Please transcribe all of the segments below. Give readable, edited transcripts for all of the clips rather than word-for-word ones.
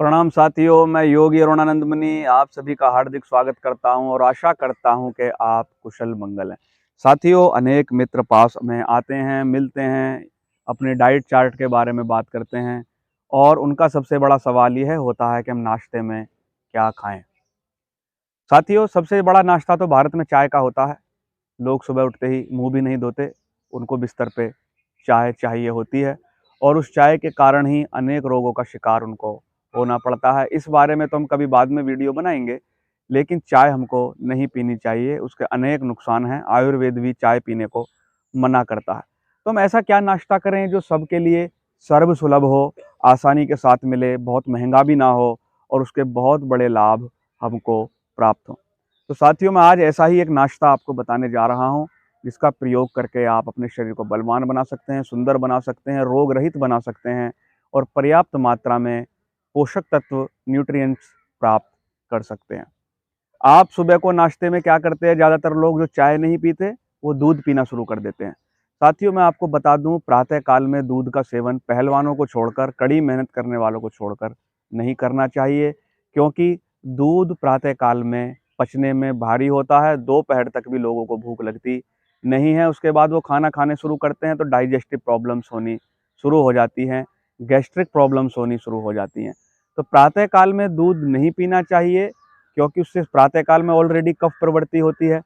प्रणाम साथियों, मैं योगी अरुणानंद मुनि आप सभी का हार्दिक स्वागत करता हूं और आशा करता हूं कि आप कुशल मंगल हैं। साथियों, अनेक मित्र पास में आते हैं, मिलते हैं, अपने डाइट चार्ट के बारे में बात करते हैं और उनका सबसे बड़ा सवाल यह होता है कि हम नाश्ते में क्या खाएं। साथियों, सबसे बड़ा नाश्ता तो भारत में चाय का होता है। लोग सुबह उठते ही मुंह भी नहीं धोते, उनको बिस्तर पे चाय चाहिए होती है और उस चाय के कारण ही अनेक रोगों का शिकार उनको होना पड़ता है। इस बारे में तो हम कभी बाद में वीडियो बनाएंगे, लेकिन चाय हमको नहीं पीनी चाहिए, उसके अनेक नुकसान हैं। आयुर्वेद भी चाय पीने को मना करता है। तो हम ऐसा क्या नाश्ता करें जो सबके लिए सर्वसुलभ हो, आसानी के साथ मिले, बहुत महंगा भी ना हो और उसके बहुत बड़े लाभ हमको प्राप्त हों। तो साथियों, मैं आज ऐसा ही एक नाश्ता आपको बताने जा रहा हूं, जिसका प्रयोग करके आप अपने शरीर को बलवान बना सकते हैं, सुंदर बना सकते हैं, रोग रहित बना सकते हैं और पर्याप्त मात्रा में पोषक तत्व, न्यूट्रिएंट्स प्राप्त कर सकते हैं। आप सुबह को नाश्ते में क्या करते हैं? ज़्यादातर लोग जो चाय नहीं पीते, वो दूध पीना शुरू कर देते हैं। साथियों, मैं आपको बता दूं, प्रातः काल में दूध का सेवन पहलवानों को छोड़कर, कड़ी मेहनत करने वालों को छोड़कर नहीं करना चाहिए, क्योंकि दूध प्रातः काल में पचने में भारी होता है। दोपहर तक भी लोगों को भूख लगती नहीं है। उसके बाद वो खाना खाने शुरू करते हैं तो डाइजेस्टिव प्रॉब्लम्स होनी शुरू हो जाती हैं, गैस्ट्रिक प्रॉब्लम्स होनी शुरू हो जाती हैं। तो प्रातः काल में दूध नहीं पीना चाहिए, क्योंकि उससे प्रातः काल में ऑलरेडी कफ प्रवृत्ति होती है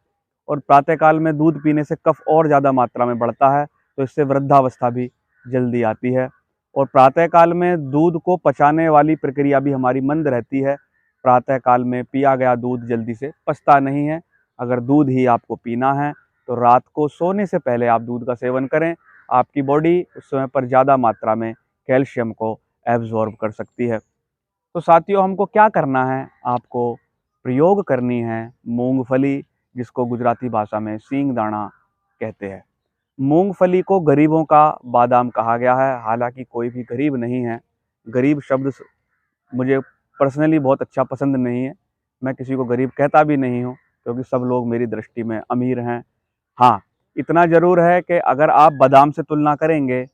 और प्रातः काल में दूध पीने से कफ और ज़्यादा मात्रा में बढ़ता है, तो इससे वृद्धावस्था भी जल्दी आती है। और प्रातः काल में दूध को पचाने वाली प्रक्रिया भी हमारी मंद रहती है। प्रातः काल में पिया गया दूध जल्दी से पचता नहीं है। अगर दूध ही आपको पीना है तो रात को सोने से पहले आप दूध का सेवन करें। आपकी बॉडी उस समय पर ज़्यादा मात्रा में कैल्शियम को एब्जॉर्ब कर सकती है। तो साथियों, हमको क्या करना है? आपको प्रयोग करनी है मूंगफली, जिसको गुजराती भाषा में सींगदाना कहते हैं। मूंगफली को गरीबों का बादाम कहा गया है, हालांकि कोई भी गरीब नहीं है। गरीब शब्द मुझे पर्सनली बहुत अच्छा पसंद नहीं है। मैं किसी को गरीब कहता भी नहीं हूँ, क्योंकि सब लोग मेरी दृष्टि में अमीर हैं। हाँ, इतना ज़रूर है कि अगर आप बादाम से तुलना करेंगे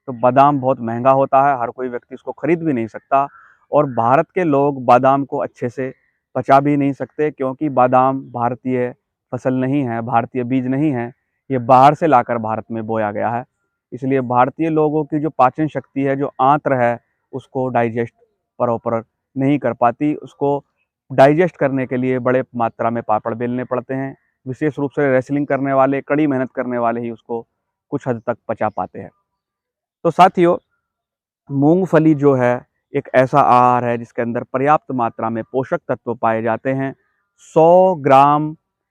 तो बादाम बहुत महंगा होता है, हर कोई व्यक्ति इसको खरीद भी नहीं सकता और भारत के लोग बादाम को अच्छे से पचा भी नहीं सकते, क्योंकि बादाम भारतीय फसल नहीं है, भारतीय बीज नहीं है, ये बाहर से लाकर भारत में बोया गया है। इसलिए भारतीय लोगों की जो पाचन शक्ति है, जो आंत्र है, उसको डाइजेस्ट प्रॉपर नहीं कर पाती। उसको डाइजेस्ट करने के लिए बड़े मात्रा में पापड़ बेलने पड़ते हैं। विशेष रूप से रेसलिंग करने वाले, कड़ी मेहनत करने वाले ही उसको कुछ हद तक पचा पाते हैं। तो साथियों, मूंगफली जो है एक ऐसा आहार है जिसके अंदर पर्याप्त मात्रा में पोषक तत्व पाए जाते हैं। 100 ग्राम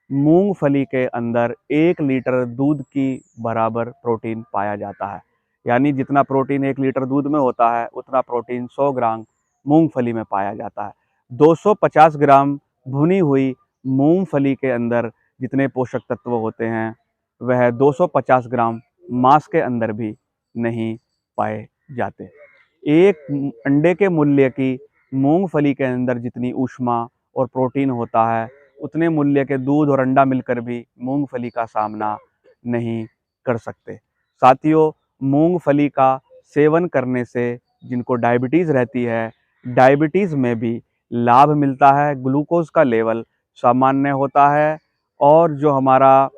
मूंगफली के अंदर 1 लीटर दूध की बराबर प्रोटीन पाया जाता है। यानी जितना प्रोटीन 1 लीटर दूध में होता है, उतना प्रोटीन 100 ग्राम मूंगफली में पाया जाता है। 250 ग्राम भुनी हुई मूंगफली के अंदर जितने पोषक तत्व होते हैं, वह 250 ग्राम मांस के अंदर भी नहीं पाए जाते। एक अंडे के मूल्य की मूंगफली के अंदर जितनी ऊष्मा और प्रोटीन होता है, उतने मूल्य के दूध और अंडा मिलकर भी मूंगफली का सामना नहीं कर सकते। साथियों, मूंगफली का सेवन करने से जिनको डायबिटीज़ रहती है, डायबिटीज़ में भी लाभ मिलता है। ग्लूकोज का लेवल सामान्य होता है और जो हमारा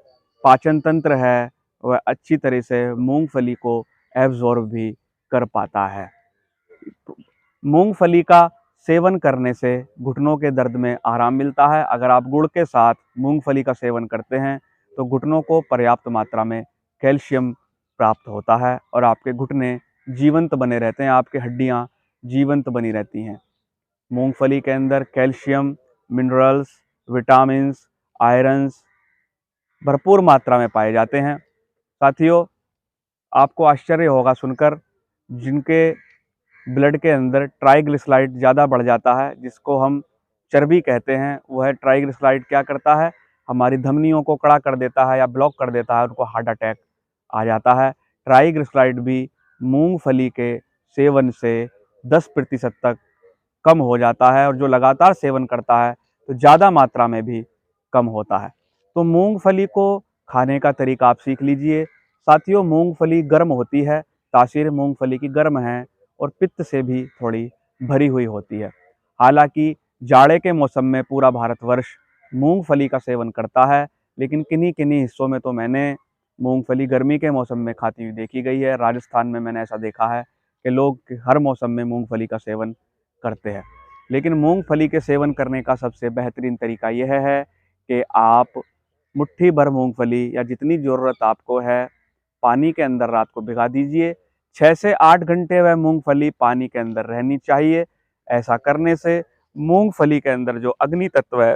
पाचन तंत्र है, वह अच्छी तरह से मूंगफली को एब्जॉर्ब भी कर पाता है। मूंगफली का सेवन करने से घुटनों के दर्द में आराम मिलता है। अगर आप गुड़ के साथ मूंगफली का सेवन करते हैं तो घुटनों को पर्याप्त मात्रा में कैल्शियम प्राप्त होता है और आपके घुटने जीवंत बने रहते हैं, आपकी हड्डियां जीवंत बनी रहती हैं। मूंगफली के अंदर कैल्शियम, मिनरल्स, विटामिन्स, आयरन्स भरपूर मात्रा में पाए जाते हैं। साथियों, आपको आश्चर्य होगा सुनकर, जिनके ब्लड के अंदर ट्राइग्लिसराइड ज़्यादा बढ़ जाता है, जिसको हम चर्बी कहते हैं, वह ट्राइग्लिसराइड क्या करता है? हमारी धमनियों को कड़ा कर देता है या ब्लॉक कर देता है, उनको हार्ट अटैक आ जाता है। ट्राइग्लिसराइड भी मूंगफली के सेवन से 10% तक कम हो जाता है और जो लगातार सेवन करता है तो ज़्यादा मात्रा में भी कम होता है। तो मूंगफली को खाने का तरीका आप सीख लीजिए। साथियों, मूंगफली गर्म होती है, तासीर मूंगफली की गर्म है और पित्त से भी थोड़ी भरी हुई होती है। हालांकि जाड़े के मौसम में पूरा भारतवर्ष मूंगफली का सेवन करता है, लेकिन किन्हीं किन्हीं हिस्सों में तो मैंने मूंगफली गर्मी के मौसम में खाती हुई देखी गई है। राजस्थान में मैंने ऐसा देखा है कि लोग हर मौसम में मूंगफली का सेवन करते हैं। लेकिन मूंगफली के सेवन करने का सबसे बेहतरीन तरीका यह है कि आप मुट्ठी भर मूंगफली या जितनी ज़रूरत आपको है पानी के अंदर रात को भिगा दीजिए। 6 से 8 घंटे वह मूंगफली पानी के अंदर रहनी चाहिए। ऐसा करने से मूंगफली के अंदर जो अग्नि तत्व है,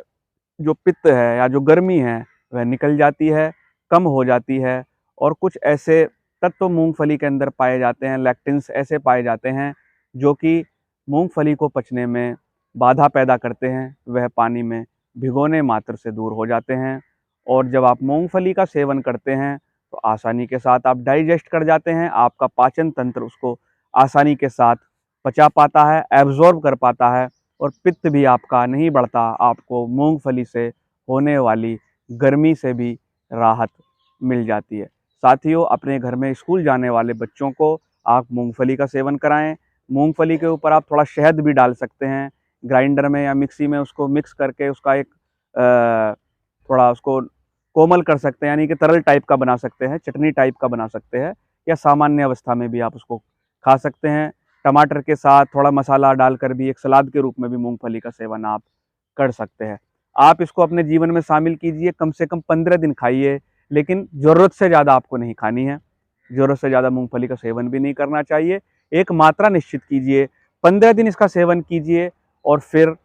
जो पित्त है या जो गर्मी है, वह निकल जाती है, कम हो जाती है। और कुछ ऐसे तत्व मूंगफली के अंदर पाए जाते हैं, लैक्टिन्स ऐसे पाए जाते हैं जो कि मूंगफली को पचने में बाधा पैदा करते हैं, वह पानी में भिगोने मात्र से दूर हो जाते हैं। और जब आप मूंगफली का सेवन करते हैं तो आसानी के साथ आप डाइजेस्ट कर जाते हैं, आपका पाचन तंत्र उसको आसानी के साथ पचा पाता है, एब्जॉर्ब कर पाता है, और पित्त भी आपका नहीं बढ़ता। आपको मूंगफली से होने वाली गर्मी से भी राहत मिल जाती है। साथियों, अपने घर में स्कूल जाने वाले बच्चों को आप मूंगफली का सेवन कराएं। मूंगफली के ऊपर आप थोड़ा शहद भी डाल सकते हैं, ग्राइंडर में या मिक्सी में उसको मिक्स करके उसका एक थोड़ा उसको कोमल कर सकते हैं, यानी कि तरल टाइप का बना सकते हैं, चटनी टाइप का बना सकते हैं, या सामान्य अवस्था में भी आप उसको खा सकते हैं। टमाटर के साथ थोड़ा मसाला डालकर भी एक सलाद के रूप में भी मूंगफली का सेवन आप कर सकते हैं। आप इसको अपने जीवन में शामिल कीजिए, कम से कम 15 दिन खाइए, लेकिन ज़रूरत से ज़्यादा आपको नहीं खानी है। ज़रूरत से ज़्यादा मूंगफली का सेवन भी नहीं करना चाहिए। एक मात्रा निश्चित कीजिए, 15 दिन इसका सेवन कीजिए, और फिर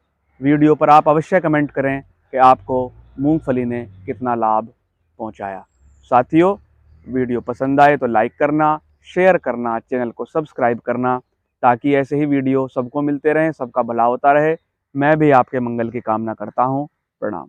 वीडियो पर आप अवश्य कमेंट करें कि आपको मूंगफली ने कितना लाभ पहुंचाया। साथियों, वीडियो पसंद आए तो लाइक करना, शेयर करना, चैनल को सब्सक्राइब करना, ताकि ऐसे ही वीडियो सबको मिलते रहें, सबका भला होता रहे। मैं भी आपके मंगल की कामना करता हूँ। प्रणाम।